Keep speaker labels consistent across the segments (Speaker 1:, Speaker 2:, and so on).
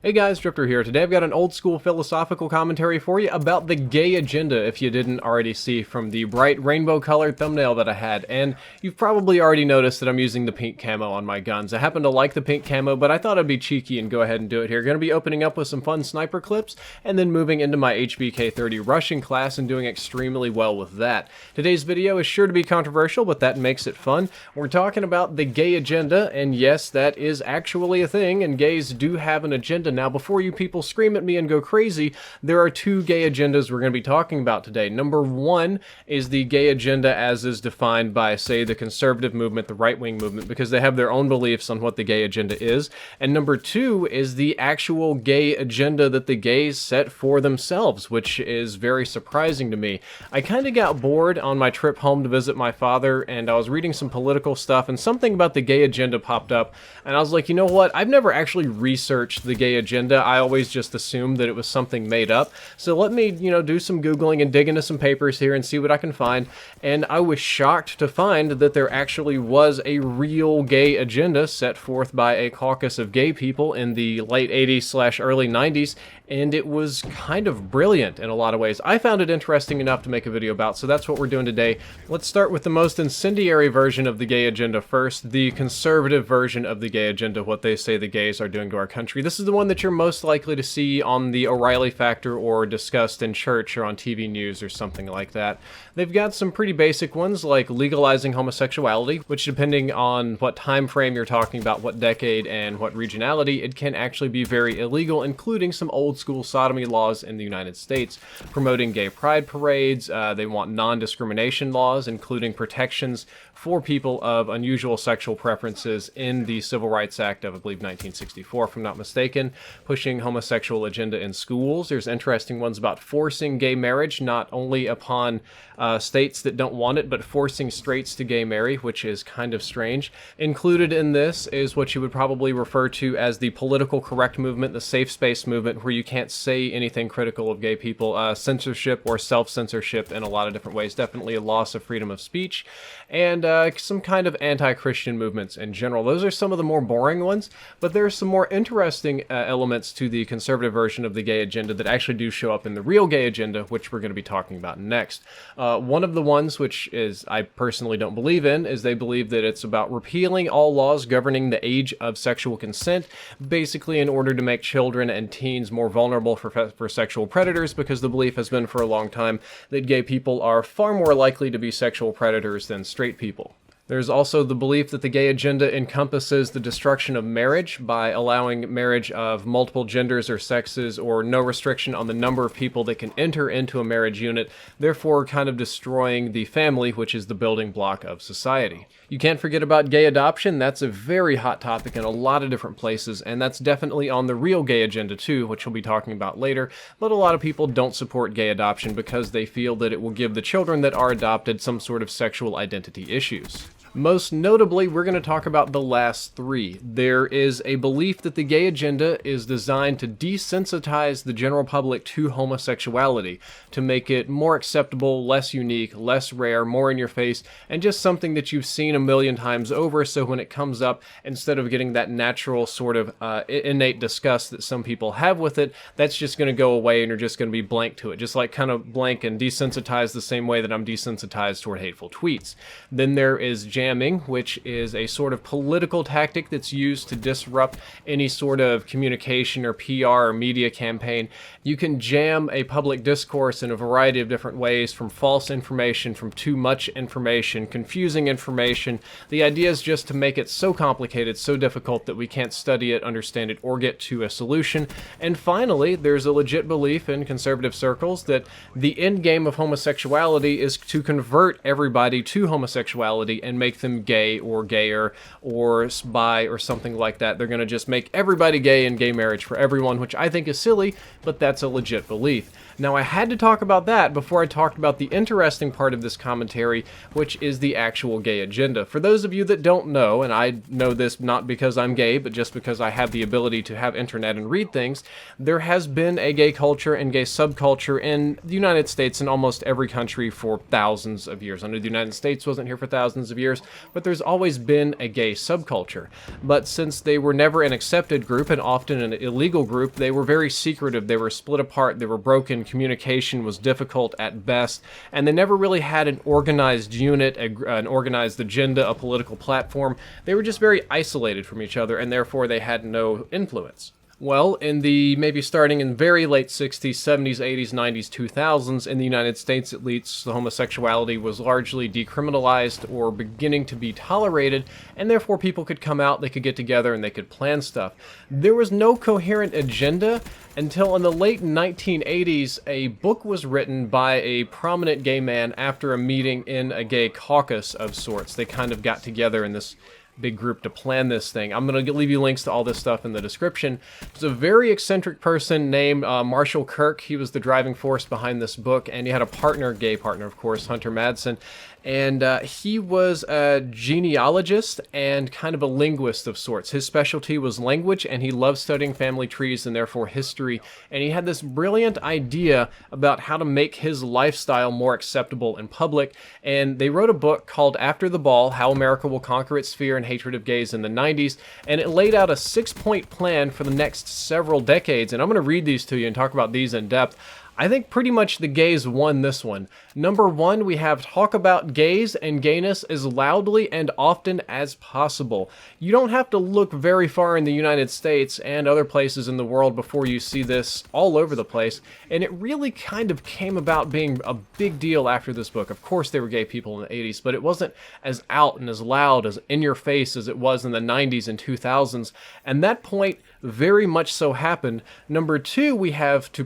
Speaker 1: Hey guys, Drifter here. Today I've got an old school philosophical commentary for you about the gay agenda, if you didn't already see from the bright rainbow colored thumbnail that I had. And you've probably already noticed that I'm using the pink camo on my guns. I happen to like the pink camo, but I thought I'd be cheeky and go ahead and do it here. Going to be opening up with some fun sniper clips, and then moving into my HVK-30 Russian class and doing extremely well with that. Today's video is sure to be controversial, but that makes it fun. We're talking about the gay agenda, and yes, that is actually a thing, and gays do have an agenda. Now, before you people scream at me and go crazy, there are two gay agendas we're going to be talking about today. Number one is the gay agenda as is defined by, say, the conservative movement, the right-wing movement, because they have their own beliefs on what the gay agenda is. And number two is the actual gay agenda that the gays set for themselves, which is very surprising to me. I kind of got bored on my trip home to visit my father, and I was reading some political stuff, and something about the gay agenda popped up, and I was like, you know what? I've never actually researched the gay agenda. I always just assumed that it was something made up. So let me, do some Googling and dig into some papers here and see what I can find. And I was shocked to find that there actually was a real gay agenda set forth by a caucus of gay people in the late 80s/early 90s. And it was kind of brilliant in a lot of ways. I found it interesting enough to make a video about, so that's what we're doing today. Let's start with the most incendiary version of the gay agenda first, the conservative version of the gay agenda, what they say the gays are doing to our country. This is the one that you're most likely to see on the O'Reilly Factor or discussed in church or on TV news or something like that. They've got some pretty basic ones like legalizing homosexuality, which depending on what time frame you're talking about, what decade and what regionality, it can actually be very illegal, including some old school sodomy laws in the United States, promoting gay pride parades. They want non-discrimination laws, including protections for people of unusual sexual preferences in the Civil Rights Act of, I believe, 1964, if I'm not mistaken, pushing homosexual agenda in schools. There's interesting ones about forcing gay marriage, not only upon states that don't want it, but forcing straights to gay marry, which is kind of strange. Included in this is what you would probably refer to as the political correct movement, the safe space movement, where you can't say anything critical of gay people, censorship or self-censorship in a lot of different ways, definitely a loss of freedom of speech, and some kind of anti-Christian movements in general. Those are some of the more boring ones, but there are some more interesting elements to the conservative version of the gay agenda that actually do show up in the real gay agenda, which we're going to be talking about next. One of the ones, which is I personally don't believe in, is they believe that it's about repealing all laws governing the age of sexual consent, basically in order to make children and teens more vulnerable for sexual predators, because the belief has been for a long time that gay people are far more likely to be sexual predators than straight people. There's also the belief that the gay agenda encompasses the destruction of marriage by allowing marriage of multiple genders or sexes, or no restriction on the number of people that can enter into a marriage unit, therefore kind of destroying the family, which is the building block of society. You can't forget about gay adoption. That's a very hot topic in a lot of different places, and that's definitely on the real gay agenda too, which we'll be talking about later, but a lot of people don't support gay adoption because they feel that it will give the children that are adopted some sort of sexual identity issues. Most notably, we're going to talk about the last three. There is a belief that the gay agenda is designed to desensitize the general public to homosexuality, to make it more acceptable, less unique, less rare, more in your face, and just something that you've seen a million times over, so when it comes up, instead of getting that natural sort of innate disgust that some people have with it, that's just going to go away and you're just going to be blank to it, just like kind of blank and desensitized the same way that I'm desensitized toward hateful tweets. Then there is jamming, which is a sort of political tactic that's used to disrupt any sort of communication or PR or media campaign. You can jam a public discourse in a variety of different ways, from false information, from too much information, confusing information. The idea is just to make it so complicated, so difficult that we can't study it, understand it, or get to a solution. And finally, there's a legit belief in conservative circles that the end game of homosexuality is to convert everybody to homosexuality and make them gay or gayer or bi or something like that. They're going to just make everybody gay and gay marriage for everyone, which I think is silly, but that's a legit belief. Now, I had to talk about that before I talked about the interesting part of this commentary, which is the actual gay agenda. For those of you that don't know, and I know this not because I'm gay, but just because I have the ability to have internet and read things, there has been a gay culture and gay subculture in the United States and almost every country for thousands of years. I know the United States wasn't here for thousands of years, years, but there's always been a gay subculture. But since they were never an accepted group and often an illegal group, they were very secretive, they were split apart, they were broken, communication was difficult at best, and they never really had an organized unit, an organized agenda, a political platform. They were just very isolated from each other, and therefore they had no influence. Well, in the maybe starting in very late 60s, 70s, 80s, 90s, 2000s, in the United States at least, the homosexuality was largely decriminalized or beginning to be tolerated, and therefore people could come out, they could get together, and they could plan stuff. There was no coherent agenda until in the late 1980s, a book was written by a prominent gay man after a meeting in a gay caucus of sorts. They kind of got together in this big group to plan this thing. I'm going to leave you links to all this stuff in the description. There's a very eccentric person named Marshall Kirk. He was the driving force behind this book, and he had a partner, gay partner, of course, Hunter Madsen. And he was a genealogist and kind of a linguist of sorts. His specialty was language, and he loved studying family trees and therefore history. And he had this brilliant idea about how to make his lifestyle more acceptable in public. And they wrote a book called After the Ball, How America Will Conquer Its Fear and Hatred of Gays in the 90s. And it laid out a 6-point plan for the next several decades. And I'm going to read these to you and talk about these in depth. I think pretty much the gays won this one. Number one, we have talk about gays and gayness as loudly and often as possible. You don't have to look very far in the United States and other places in the world before you see this all over the place, and it really kind of came about being a big deal after this book. Of course there were gay people in the 80s, but it wasn't as out and as loud, as in your face as it was in the 90s and 2000s, and that point very much so happened. Number two, we have to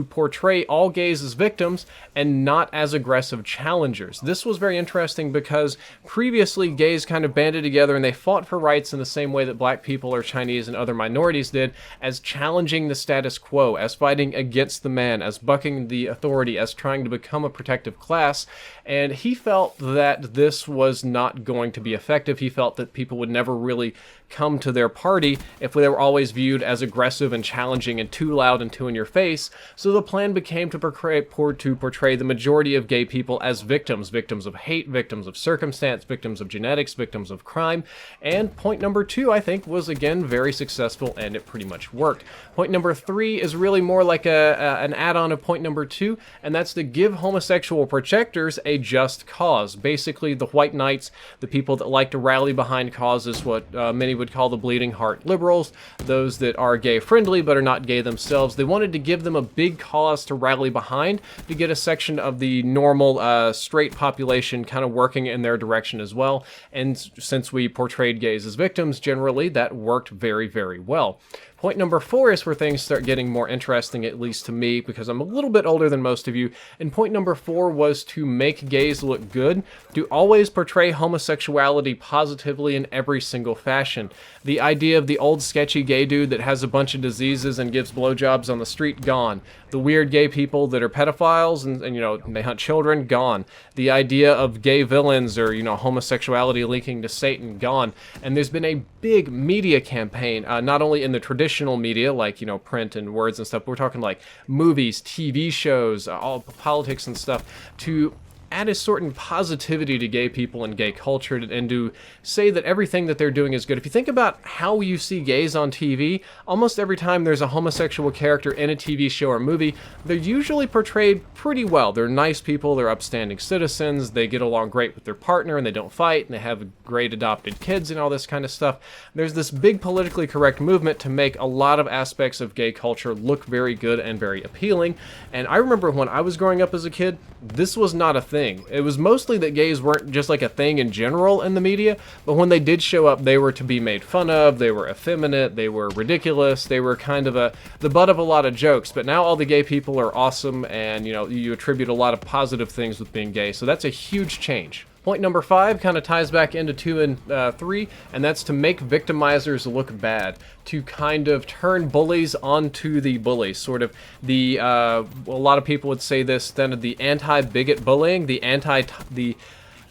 Speaker 1: portray all gays as victims and not as aggressive challengers. This was very interesting because previously gays kind of banded together and they fought for rights in the same way that black people or Chinese and other minorities did, as challenging the status quo, as fighting against the man, as bucking the authority, as trying to become a protective class. And he felt that this was not going to be effective. He felt that people would never really come to their party if they were always viewed as aggressive and challenging and too loud and too in your face. So the plan became to portray the majority of gay people as victims of hate, victims of circumstance, victims of genetics, victims of crime. And point number two, I think, was again very successful, and it pretty much worked. Point number three is really more like an add-on of point number two, and that's to give homosexual protectors a just cause. Basically, the white knights, the people that like to rally behind causes, what many would call the bleeding heart liberals, those that are gay friendly but are not gay themselves. They wanted to give them a big cause to rally behind, to get a section of the normal straight population kind of working in their direction as well. And since we portrayed gays as victims, generally that worked very, very well. Point number four is where things start getting more interesting, at least to me, because I'm a little bit older than most of you. And point number four was to make gays look good, to always portray homosexuality positively in every single fashion. The idea of the old sketchy gay dude that has a bunch of diseases and gives blowjobs on the street, gone. The weird gay people that are pedophiles and you know, they hunt children, gone. The idea of gay villains or, you know, homosexuality linking to Satan, gone. And there's been a big media campaign, not only in the traditional media, like, you know, print and words and stuff, but we're talking like movies, TV shows, all politics and stuff, to add a certain positivity to gay people and gay culture and to say that everything that they're doing is good. If you think about how you see gays on TV, almost every time there's a homosexual character in a TV show or movie, they're usually portrayed pretty well. They're nice people, they're upstanding citizens, they get along great with their partner and they don't fight, and they have great adopted kids and all this kind of stuff. There's this big politically correct movement to make a lot of aspects of gay culture look very good and very appealing. And I remember when I was growing up as a kid, this was not a thing. It was mostly that gays weren't just like a thing in general in the media, but when they did show up, they were to be made fun of, they were effeminate, they were ridiculous, they were kind of the butt of a lot of jokes. But now all the gay people are awesome, and you know, you attribute a lot of positive things with being gay, so that's a huge change. Point number five kind of ties back into 2 and 3, and that's to make victimizers look bad, to kind of turn bullies onto the bullies, sort of the, a lot of people would say this, then the anti-bigot bullying, the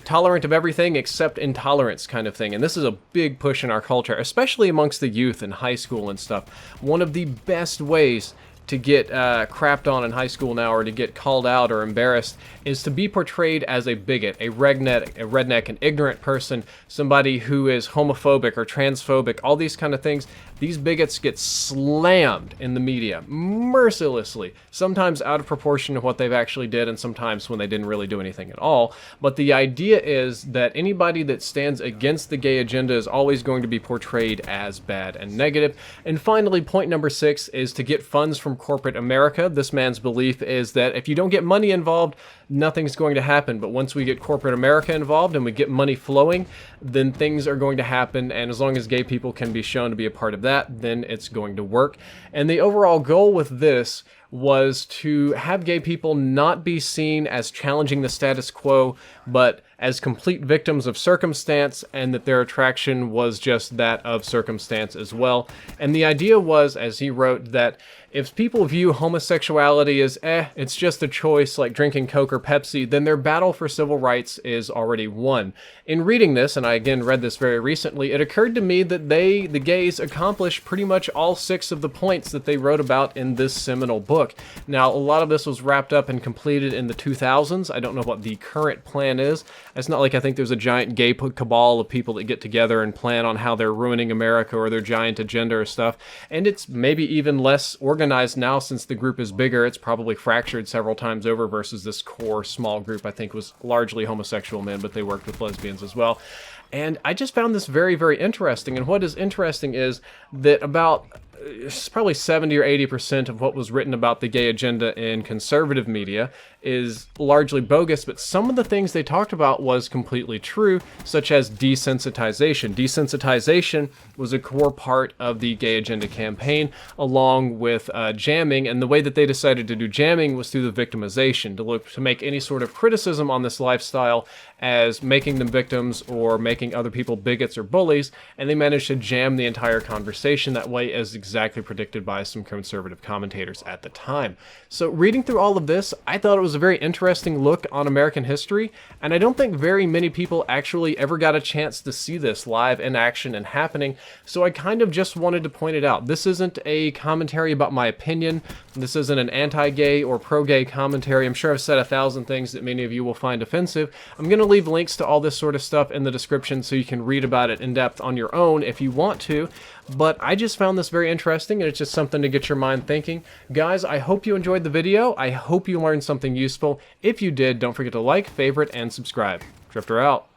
Speaker 1: tolerant of everything except intolerance kind of thing. And this is a big push in our culture, especially amongst the youth in high school and stuff. One of the best ways to get crapped on in high school now, or to get called out or embarrassed, is to be portrayed as a bigot, a redneck, an ignorant person, somebody who is homophobic or transphobic, all these kind of things. These bigots get slammed in the media mercilessly, sometimes out of proportion to what they've actually did, and sometimes when they didn't really do anything at all. But the idea is that anybody that stands against the gay agenda is always going to be portrayed as bad and negative. And finally, point number 6 is to get funds from corporate America. This man's belief is that if you don't get money involved, nothing's going to happen. But once we get corporate America involved and we get money flowing, then things are going to happen. And as long as gay people can be shown to be a part of that, then it's going to work. And the overall goal with this was to have gay people not be seen as challenging the status quo, but as complete victims of circumstance, and that their attraction was just that of circumstance as well. And the idea was, as he wrote, that if people view homosexuality as, it's just a choice like drinking Coke or Pepsi, then their battle for civil rights is already won. In reading this, and I again read this very recently, it occurred to me that the gays, accomplished pretty much all 6 of the points that they wrote about in this seminal book. Now, a lot of this was wrapped up and completed in the 2000s. I don't know what the current plan is. It's not like I think there's a giant gay cabal of people that get together and plan on how they're ruining America or their giant agenda or stuff. And it's maybe even less organized now since the group is bigger. It's probably fractured several times over versus this core small group I think was largely homosexual men, but they worked with lesbians as well. And I just found this very, very interesting. And what is interesting is that about probably 70 or 80% of what was written about the gay agenda in conservative media is largely bogus, but some of the things they talked about was completely true, such as desensitization. Desensitization was a core part of the gay agenda campaign, along with jamming, and the way that they decided to do jamming was through the victimization, to make any sort of criticism on this lifestyle as making them victims or making other people bigots or bullies, and they managed to jam the entire conversation that way, as exactly predicted by some conservative commentators at the time. So reading through all of this, I thought it was a very interesting look on American history, and I don't think very many people actually ever got a chance to see this live in action and happening, so I kind of just wanted to point it out. This isn't a commentary about my opinion. This isn't an anti-gay or pro-gay commentary. I'm sure I've said 1,000 things that many of you will find offensive. I'm going to leave links to all this sort of stuff in the description so you can read about it in depth on your own if you want to, but I just found this very interesting, and it's just something to get your mind thinking. Guys, I hope you enjoyed the video. I hope you learned something useful. If you did, don't forget to like, favorite, and subscribe. Drifter out.